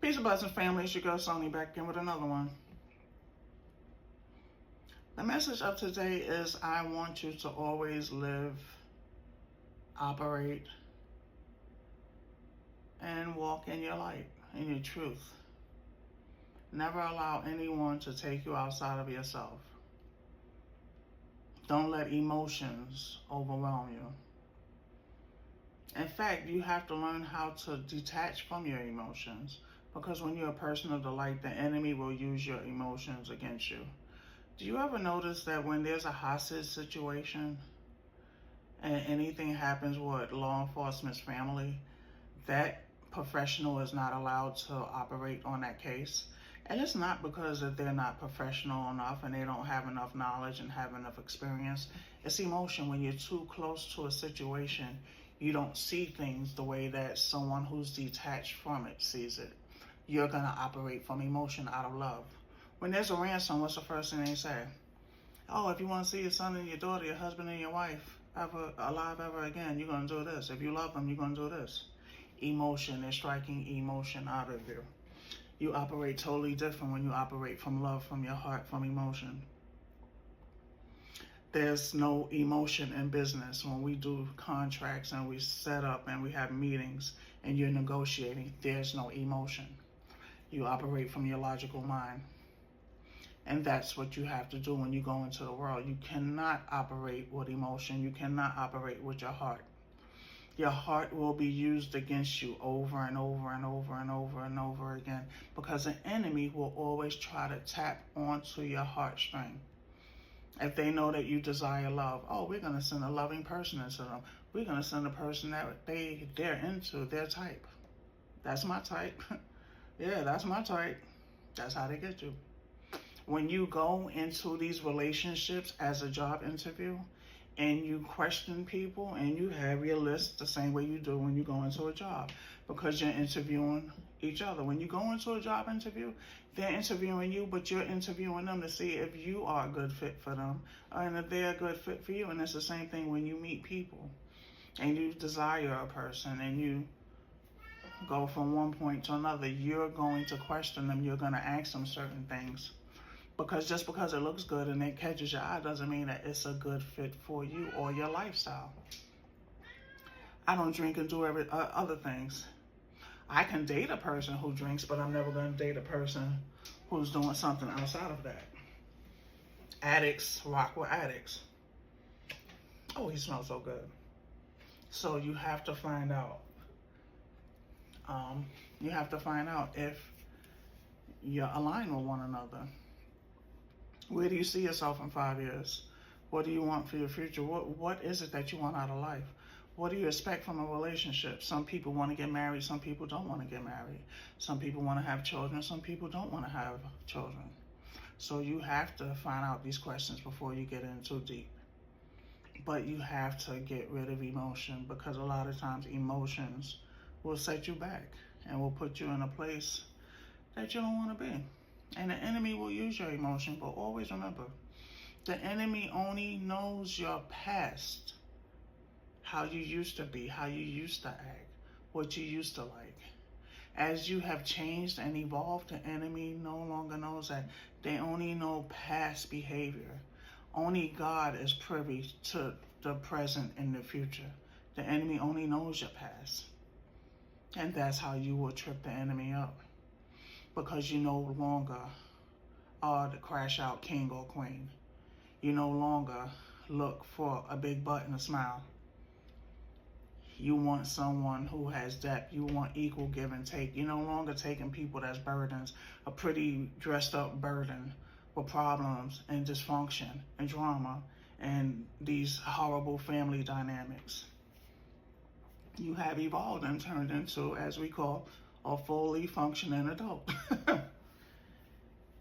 Peace and blessings, family. It's your girl Sony back in with another one. The message of today is I want you to always live, operate, and walk in your light, in your truth. Never allow anyone to take you outside of yourself. Don't let emotions overwhelm you. In fact, you have to learn how to detach from your emotions, because when you're a person of the light, the enemy will use your emotions against you. Do you ever notice that when there's a hostage situation and anything happens with law enforcement's family, that professional is not allowed to operate on that case? And it's not because that they're not professional enough and they don't have enough knowledge and have enough experience. It's emotion. When you're too close to a situation, you don't see things the way that someone who's detached from it sees it. You're going to operate from emotion out of love. When there's a ransom, what's the first thing they say? Oh, if you want to see your son and your daughter, your husband and your wife alive ever again, you're going to do this. If you love them, you're going to do this. Emotion is striking emotion out of you. You operate totally different when you operate from love, from your heart, from emotion. There's no emotion in business. When we do contracts and we set up and we have meetings and you're negotiating, there's no emotion. You operate from your logical mind. And that's what you have to do when you go into the world. You cannot operate with emotion. You cannot operate with your heart. Your heart will be used against you over and over and over and over and over again, because an enemy will always try to tap onto your heartstring. If they know that you desire love, oh, we're going to send a loving person into them. We're going to send a person that they're into, their type. That's my type. Yeah, that's my type. That's how they get you. When you go into these relationships as a job interview and you question people and you have your list the same way you do when you go into a job, because you're interviewing each other. When you go into a job interview, they're interviewing you, but you're interviewing them to see if you are a good fit for them and if they're a good fit for you. And it's the same thing when you meet people and you desire a person and you go from one point to another. You're going to question them. You're going to ask them certain things. Because just because it looks good and it catches your eye doesn't mean that it's a good fit for you or your lifestyle. I don't drink and do other things. I can date a person who drinks, but I'm never going to date a person who's doing something outside of that. Addicts rock with addicts. Oh, he smells so good. So you have to find out. You have to find out if you're aligned with one another. Where do you see yourself in 5 years? What do you want for your future? What is it that you want out of life? What do you expect from a relationship? Some people want to get married. Some people don't want to get married. Some people want to have children. Some people don't want to have children. So you have to find out these questions before you get in too deep. But you have to get rid of emotion, because a lot of times emotions will set you back and will put you in a place that you don't want to be. And the enemy will use your emotion, but always remember, the enemy only knows your past, how you used to be, how you used to act, what you used to like. As you have changed and evolved, the enemy no longer knows that. They only know past behavior. Only God is privy to the present and the future. The enemy only knows your past. And that's how you will trip the enemy up. Because you no longer are the crash out king or queen. You no longer look for a big butt and a smile. You want someone who has depth. You want equal give and take. You're no longer taking people that's burdens, a pretty dressed up burden with problems and dysfunction and drama and these horrible family dynamics. You have evolved and turned into, as we call, a fully functioning adult.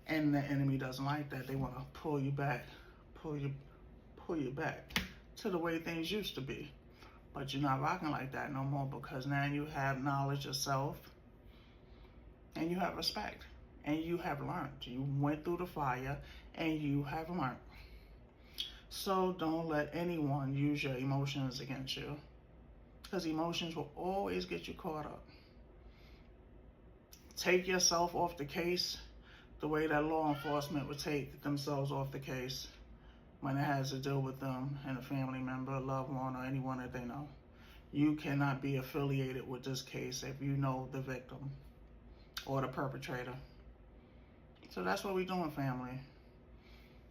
And the enemy doesn't like that. They want to pull you back, pull you back to the way things used to be. But you're not rocking like that no more, because now you have knowledge of self and you have respect and you have learned. You went through the fire and you have learned. So don't let anyone use your emotions against you, because emotions will always get you caught up. Take yourself off the case the way that law enforcement would take themselves off the case when it has to do with them and a family member, a loved one, or anyone that they know. You cannot be affiliated with this case if you know the victim or the perpetrator. So that's what we're doing, family.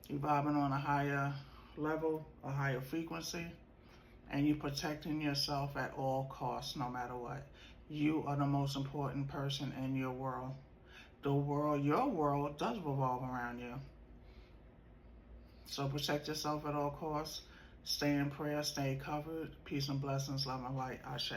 You're vibing on a higher level, a higher frequency, and you're protecting yourself at all costs, no matter what. You are the most important person in your world. The world, your world, does revolve around you. So protect yourself at all costs. Stay in prayer, stay covered. Peace and blessings, love and light. Ashe.